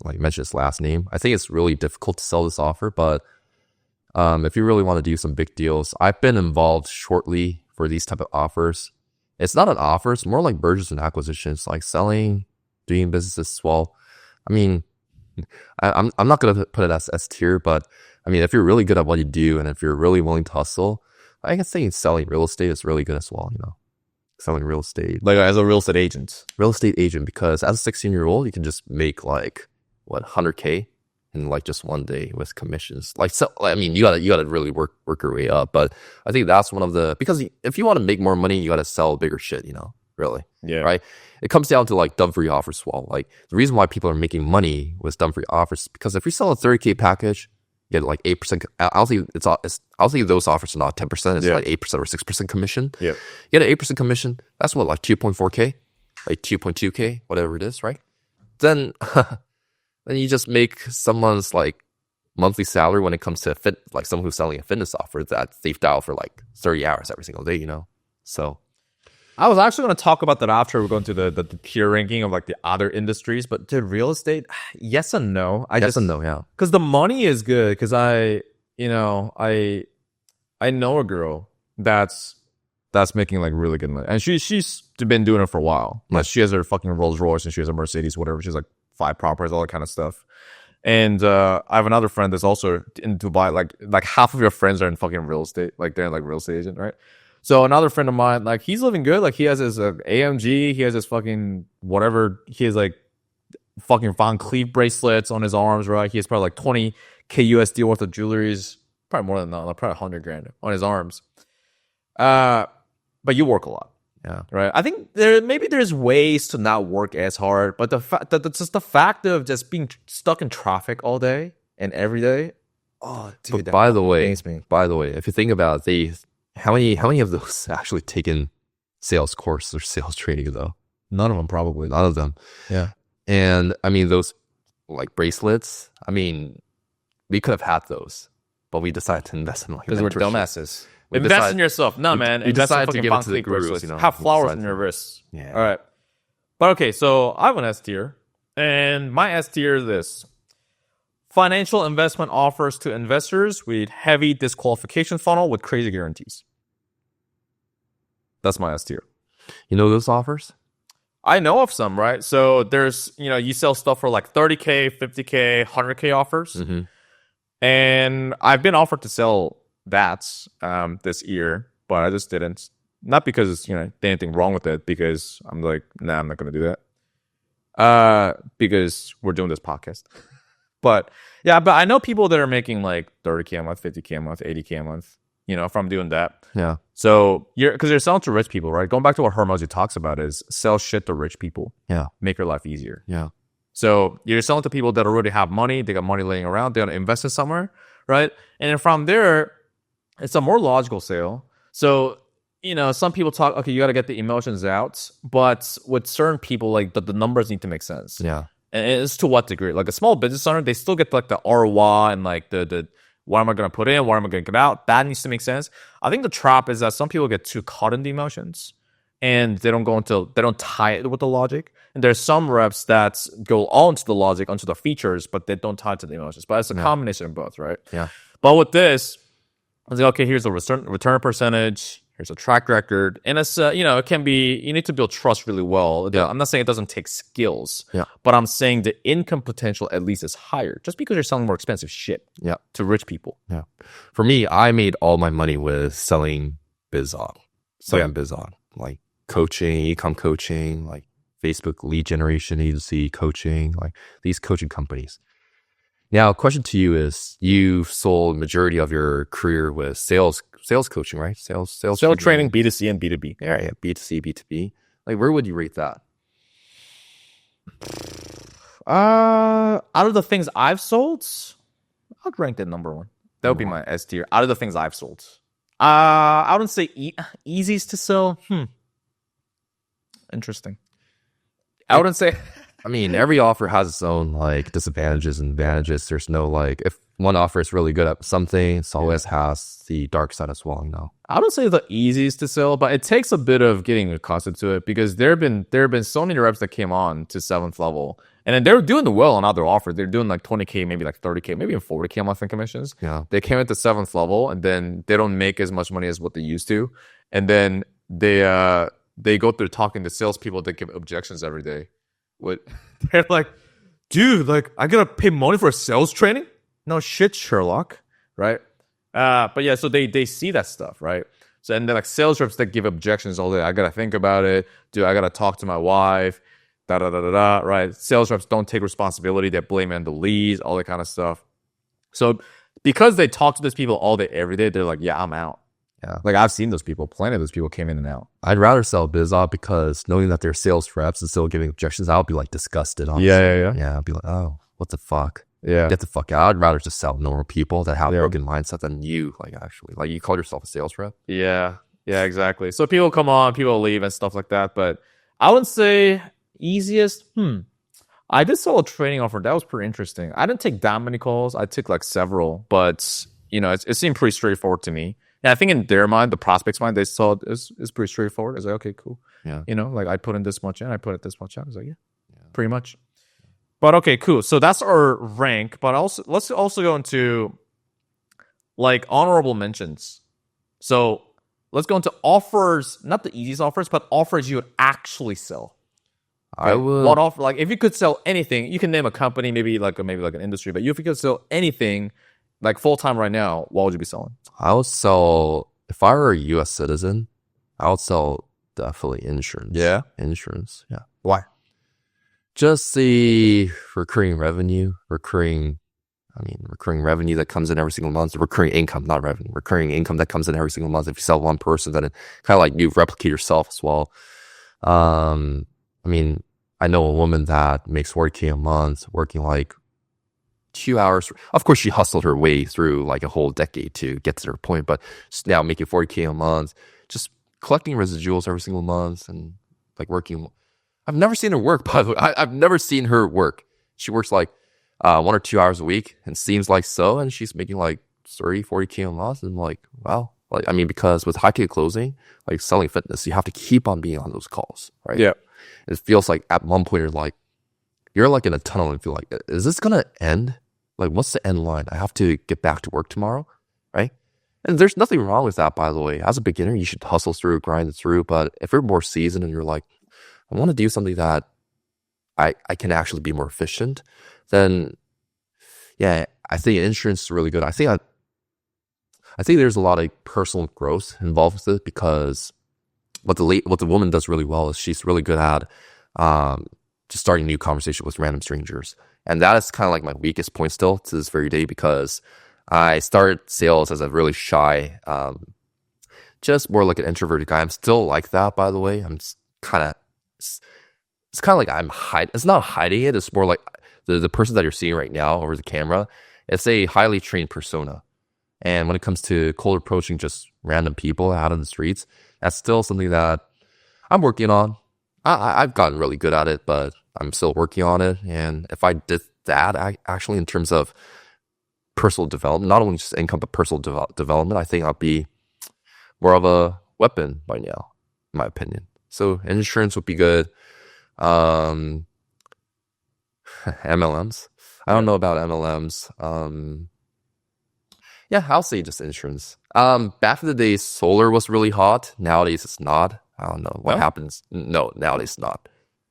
mention his last name. I think it's really difficult to sell this offer, but if you really want to do some big deals, I've been involved shortly for these type of offers. It's not an offer; it's more like mergers and acquisitions, like selling, doing businesses as well. I mean, I'm not gonna put it as S tier, but I mean, if you're really good at what you do and if you're really willing to hustle, I can say selling real estate is really good as well, selling real estate. Like as a real estate agent. Real estate agent, because as a 16-year-old, you can just make like, 100K in like just one day with commissions. Like, so, I mean, you gotta really work your way up. But I think that's one of because if you want to make more money, you gotta sell bigger shit, really. Yeah. Right? It comes down to like Dumfries offers as well. Like the reason why people are making money with Dumfries offers is because if you sell a 30K package, you get like 8%. I'll say those offers are not 10%. It's like 8% or 6% commission. Yeah. You get an 8% commission. That's what, like 2.4K, like 2.2K, whatever it is, right? Then you just make someone's like monthly salary when it comes to like someone who's selling a fitness offer that they've dialed for like 30 hours every single day, So I was actually going to talk about that after we're going to the tier ranking of like the other industries, but to real estate, yes and no. Yes and no, yeah. Because the money is good. Because I know a girl that's making like really good money, and she's been doing it for a while. Like she has her fucking Rolls Royce and she has a Mercedes, whatever. She's like 5 properties, all that kind of stuff. And I have another friend that's also in Dubai. Like half of your friends are in fucking real estate. Like they're like real estate agent, right? So another friend of mine, like he's living good. Like he has his AMG, he has his fucking whatever. He has like fucking Van Cleef bracelets on his arms, right? He has probably like 20K USD worth of jewelries, probably more than that, like probably 100 grand on his arms. But you work a lot, yeah, right? I think there's ways to not work as hard, but the fact of just being stuck in traffic all day and every day. Oh, dude! But by the way, if you think about it, How many of those actually taken sales course or sales training though? None of them, probably. None of them. Yeah. And I mean, those like bracelets, I mean, we could have had those, but we decided to invest in like because we're dumbasses. Invest in yourself. No, man. We decided to give it to the gurus. gurus. Have flowers in your wrists. Yeah. All right. But okay, so I have an S tier, and my S tier is this. Financial investment offers to investors with heavy disqualification funnel with crazy guarantees. That's my S tier. You know those offers? I know of some, right? So there's, you sell stuff for like 30K, 50K, 100K offers. Mm-hmm. And I've been offered to sell that this year, but I just didn't. Not because, there's anything wrong with it, because I'm like, nah, I'm not going to do that. Because we're doing this podcast. But yeah, but I know people that are making like 30K a month, 50K a month, 80K a month, from doing that. Yeah. So because you're selling to rich people, right? Going back to what Hormozy talks about is sell shit to rich people. Yeah. Make your life easier. Yeah. So you're selling to people that already have money. They got money laying around. They're going to invest it somewhere, right? And then from there, it's a more logical sale. So, some people talk, okay, you got to get the emotions out, but with certain people, like the numbers need to make sense. Yeah. And it's to what degree? Like a small business owner, they still get like the ROI and like the what am I going to put in? What am I going to get out? That needs to make sense. I think the trap is that some people get too caught in the emotions and they don't tie it with the logic. And there's some reps that go all into the logic, onto the features, but they don't tie it to the emotions. But it's a combination of both, right? Yeah. But with this, I was like, okay, here's a return percentage. Here's a track record. And it's, it can be, you need to build trust really well. Yeah. I'm not saying it doesn't take skills, Yeah. but I'm saying the income potential at least is higher just because you're selling more expensive shit Yeah. to rich people. Yeah. For me, I made all my money with selling BizOn. Selling BizOn. Like coaching, e-com coaching, like Facebook lead generation agency coaching, like these coaching companies. Now, question to you is, you've sold majority of your career with sales coaching, right? Sales Training, B2C and B2B. Yeah, B2C, B2B. Like, where would you rate that? Out of the things I've sold, I'd rank it number one. That would be my S tier. Out of the things I've sold, I wouldn't say easiest to sell. Interesting. I wouldn't say. I mean, every offer has its own like disadvantages and advantages. There's no like, if one offer is really good at something, it always has the dark side as well. I don't say the easiest to sell, but it takes a bit of getting accustomed to it because there have been so many reps that came on to 7th level, and then they're doing well on other offers. They're doing like 20K, maybe like 30K, maybe even 40K a month in commissions. Yeah. They came at the 7th level, and then they don't make as much money as what they used to, and then they go through talking to salespeople that give objections every day. They're like, dude, like I gotta pay money for sales training? No shit, Sherlock, right? But yeah, so they see that stuff, right? So and then like sales reps that give objections all day. I gotta think about it. Dude, I gotta talk to my wife. Da da da da da. Right? Sales reps don't take responsibility. They blame it on the leads, all that kind of stuff. So because they talk to those people all day, every day, they're like, yeah, I'm out. Yeah. Like I've seen those people. Plenty of those people came in and out. I'd rather sell BizOp because knowing that they're sales reps and still giving objections, I'll be like disgusted. Honestly. Yeah. Yeah, I'll be like, oh, what the fuck? Yeah. Get the fuck out. I'd rather just sell normal people that have broken mindset than you, like actually. Like you call yourself a sales rep? Yeah, exactly. So people come on, people leave and stuff like that. But I wouldn't say easiest. I did sell a training offer. That was pretty interesting. I didn't take that many calls. I took like several, but it seemed pretty straightforward to me. And I think in their mind, the prospect's mind, they saw it is pretty straightforward. It's like, okay, cool. Yeah. Like I put in this much in, I put it this much out. It's like, yeah, pretty much. But okay, cool. So that's our rank. But let's also go into like honorable mentions. So let's go into offers, not the easiest offers, but offers you would actually sell. I would. What offer? Like if you could sell anything, you can name a company, maybe like an industry. But if you could sell anything, like full time right now, what would you be selling? I would sell, if I were a U.S. citizen, I would sell definitely insurance. Yeah? Insurance. Yeah. Why? Just the recurring revenue that comes in every single month. Recurring income, not revenue. Recurring income that comes in every single month. If you sell one person, then it kind of like you replicate yourself as well. I know a woman that makes 40K a month, working like 2 hours. Of course, she hustled her way through like a whole decade to get to her point, but now making 40K a month, just collecting residuals every single month and like working. I've never seen her work, by the way. I've never seen her work. She works like 1 or 2 hours a week and seems like so, and she's making like 30, 40K a month. And I'm like, wow. Because with high ticket closing, like selling fitness, you have to keep on being on those calls, right? Yeah. It feels like at one point you're like in a tunnel and feel like, is this going to end? Like, what's the end line? I have to get back to work tomorrow, right? And there's nothing wrong with that, by the way. As a beginner, you should hustle through, grind it through. But if you're more seasoned and you're like, I want to do something that I can actually be more efficient, then yeah, I think insurance is really good. I think there's a lot of personal growth involved with it because what the woman does really well is she's really good at just starting a new conversation with random strangers. And that is kind of like my weakest point still to this very day because I started sales as a really shy, just more like an introverted guy. I'm still like that, by the way. It's kind of like I'm hiding. It's not hiding it. It's more like the person that you're seeing right now over the camera it's a highly trained persona. And when it comes to cold approaching just random people out on the streets, that's still something that I'm working on. I've gotten really good at it, but I'm still working on it. And if I did that, I actually, in terms of personal development, not only just income, but personal development, I think I'll be more of a weapon by now, in my opinion. So insurance would be good. MLMs. I don't know about MLMs. Yeah, I'll say just insurance. Back in the day, solar was really hot. Nowadays, it's not. I don't know what happens. No, nowadays it's not.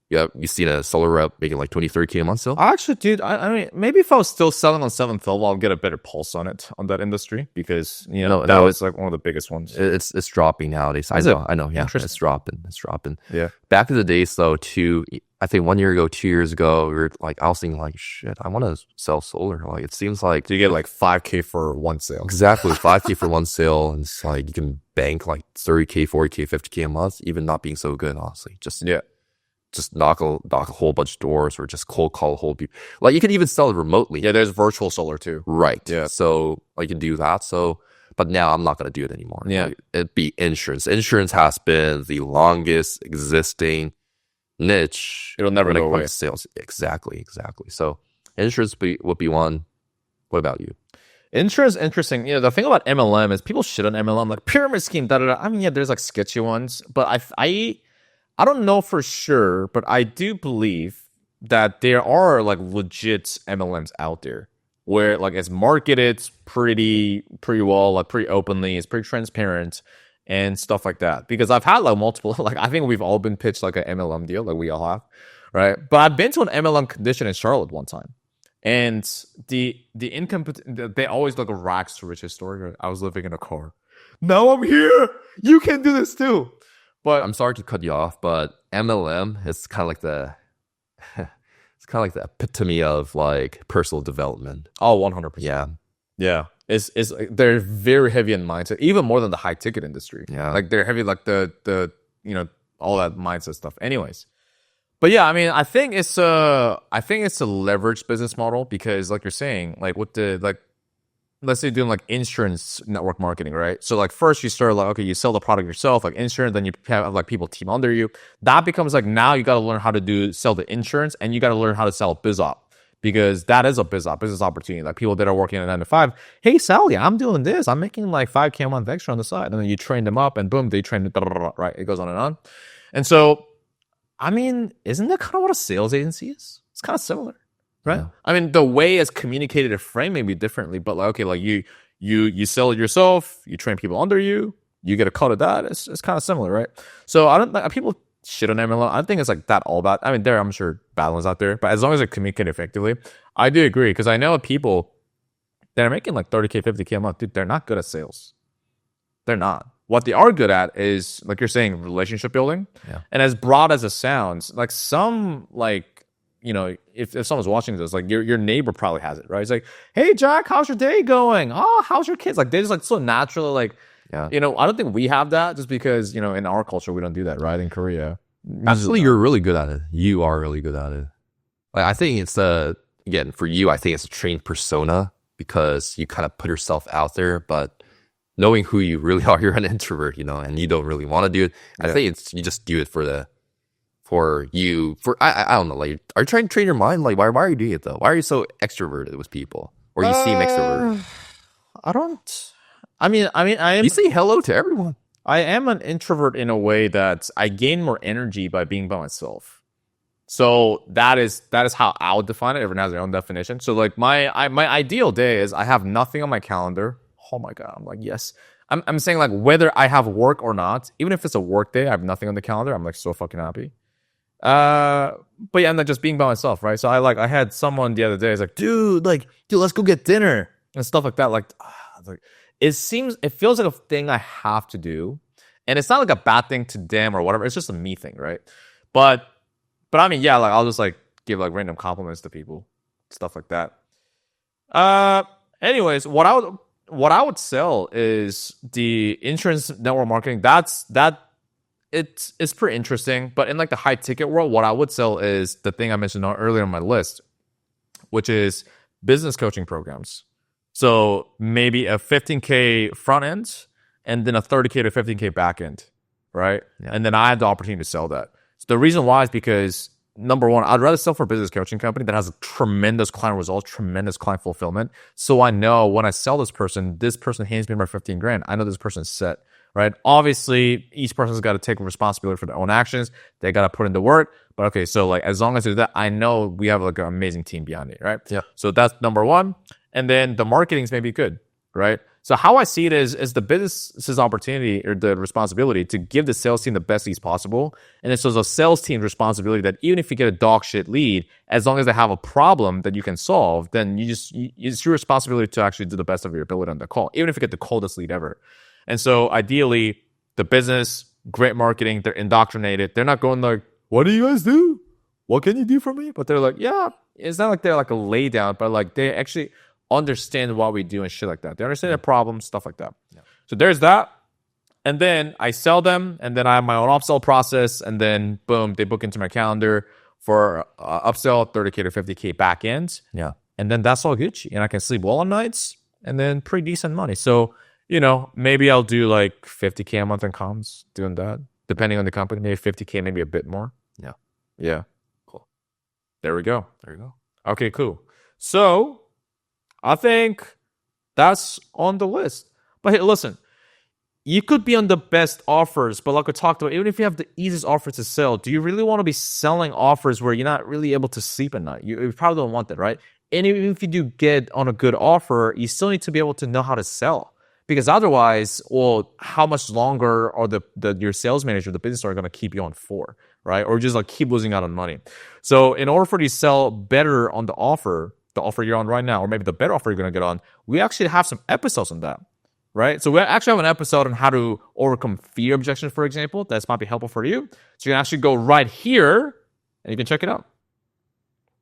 You seen a solar rep making like 30K a month still? Actually, dude, I mean, maybe if I was still selling on 7th level, I'll get a better pulse on it, on that industry, because, you know, that was like one of the biggest ones. It's dropping nowadays. I know. Yeah, it's dropping. Yeah. Back in the days, though, I think 1 year ago, 2 years ago, we were like, I was thinking like, shit, I want to sell solar. Like, it seems like So you get like 5K for one sale. exactly 5K for one sale, and it's like you can bank like 30K, 40K, 50K a month, even not being so good, honestly. Just knock a whole bunch of doors, or just cold call a whole people. Like, you can even sell it remotely. Yeah, there's virtual solar too. Right. Yeah. So like, you can do that. So, but now I'm not going to do it anymore. Yeah. Like, it'd be insurance. Insurance has been the longest existing niche. It'll never when go it comes away. to sales. Exactly. So insurance would be one. What about you? Insurance, interesting. You know, the thing about MLM is people shit on MLM, like pyramid scheme, da da da. I mean, yeah, there's like sketchy ones, but I don't know for sure, but I do believe that there are like legit MLMs out there where like it's marketed pretty well, like pretty openly, it's pretty transparent and stuff like that. Because I've had like multiple, like I think we've all been pitched like an MLM deal, like we all have, right? But I've been to an MLM condition in Charlotte one time. And the income, they always like a rags to riches story. Right? I was living in a car. Now I'm here. You can do this too. But I'm sorry to cut you off, but MLM is kind of like the it's kind of like the epitome of like personal development. oh, 100%. Yeah. Yeah. It's they're very heavy in mindset, even more than the high ticket industry. Yeah. Like they're heavy like the you know, all that mindset stuff. Anyways. But yeah, I mean, I think it's a leveraged business model, because like you're saying, like with the like, let's say doing like insurance network marketing, right? So like first you start like, okay, you sell the product yourself, like insurance, then you have like people team under you. That becomes like, now you got to learn how to sell the insurance, and you got to learn how to sell BizOp, because that is a business opportunity. Like people that are working at 9 to 5, hey Sally, I'm doing this, I'm making like 5K a month extra on the side, and then you train them up, and boom, they train, right? It goes on and on. And so, I mean, isn't that kind of what a sales agency is? It's kind of similar. Right. Yeah. I mean, the way it's communicated or framed may be differently, but like, okay, like you sell it yourself, you train people under you, you get a cut of that. It's kind of similar, right? So I don't like people shit on MLM. I don't think it's like that all bad. I mean, I'm sure bad ones out there, but as long as they communicate effectively, I do agree, because I know people that are making like 30K, 50K a month, dude, they're not good at sales. They're not. What they are good at is, like you're saying, relationship building. Yeah. And as broad as it sounds, like some like, you know, if someone's watching this, like your neighbor probably has it, right? It's like, hey Jack, how's your day going? Oh, how's your kids? Like they just like so naturally, like, Yeah. you know, I don't think we have that, just because, you know, in our culture we don't do that, right? In Korea, Actually, you're really good at it. You are really good at it. Like, I think it's again, for you, I think it's a trained persona, because you kind of put yourself out there, but knowing who you really are, you're an introvert, you know, and you don't really want to do it. I think you just do it I don't know, like, are you trying to train your mind? Like, why are you doing it though? Why are you so extroverted with people? Or you seem extroverted? I mean, I am. You say hello to everyone. I am an introvert in a way that I gain more energy by being by myself. So that is how I would define it. Everyone has their own definition. So like my ideal day is I have nothing on my calendar. Oh my god, I'm like, yes. I'm saying like whether I have work or not, even if it's a work day, I have nothing on the calendar. I'm like so fucking happy. But yeah, I'm like just being by myself, right? So I had someone the other day. It's like, dude, let's go get dinner and stuff like that. Like it feels like a thing I have to do, and it's not like a bad thing to them or whatever. It's just a me thing, right? But I mean, yeah, like I'll just like give like random compliments to people, stuff like that. Anyways, what I would sell is the insurance network marketing. It's pretty interesting, but in like the high ticket world, what I would sell is the thing I mentioned earlier on my list, which is business coaching programs. So maybe a 15K front end and then a 30K to 15K back end, right? Yeah. And then I had the opportunity to sell that. So the reason why is because number one, I'd rather sell for a business coaching company that has a tremendous client results, tremendous client fulfillment. So I know when I sell this person hands me my 15 grand. I know this person's set, right? Obviously, each person's got to take responsibility for their own actions. They got to put in the work. But okay, so like as long as they do that, I know we have like an amazing team behind it, right? Yeah. So that's number one. And then the marketing's maybe good, right? So how I see it is the business's opportunity or the responsibility to give the sales team the best leads possible. And it's also the sales team's responsibility that even if you get a dog shit lead, as long as they have a problem that you can solve, then it's your responsibility to actually do the best of your ability on the call, even if you get the coldest lead ever. And so ideally, the business, great marketing, they're indoctrinated. They're not going like, what do you guys do? What can you do for me? But they're like, yeah, it's not like they're like a lay down, but like they actually understand what we do and shit like that. They understand the problems, stuff like that. Yeah. So there's that. And then I sell them, and then I have my own upsell process, and then boom, they book into my calendar for upsell 30K to 50K back end. Yeah. And then that's all Gucci. And I can sleep well on nights and then pretty decent money. So, maybe I'll do like 50K a month in comms doing that, depending on the company, maybe 50K, maybe a bit more. Yeah. Yeah. Cool. There we go. There you go. Okay, cool. So I think that's on the list. But hey, listen, you could be on the best offers, but like we talked about, even if you have the easiest offer to sell, do you really want to be selling offers where you're not really able to sleep at night? You probably don't want that, right? And even if you do get on a good offer, you still need to be able to know how to sell. Because otherwise, well, how much longer are your sales manager, the business owner, going to keep you on for, right? Or just like keep losing out on money. So in order for you to sell better on the offer you're on right now, or maybe the better offer you're going to get on, we actually have some episodes on that, right? So we actually have an episode on how to overcome fear objections, for example. That might be helpful for you. So you can actually go right here and you can check it out.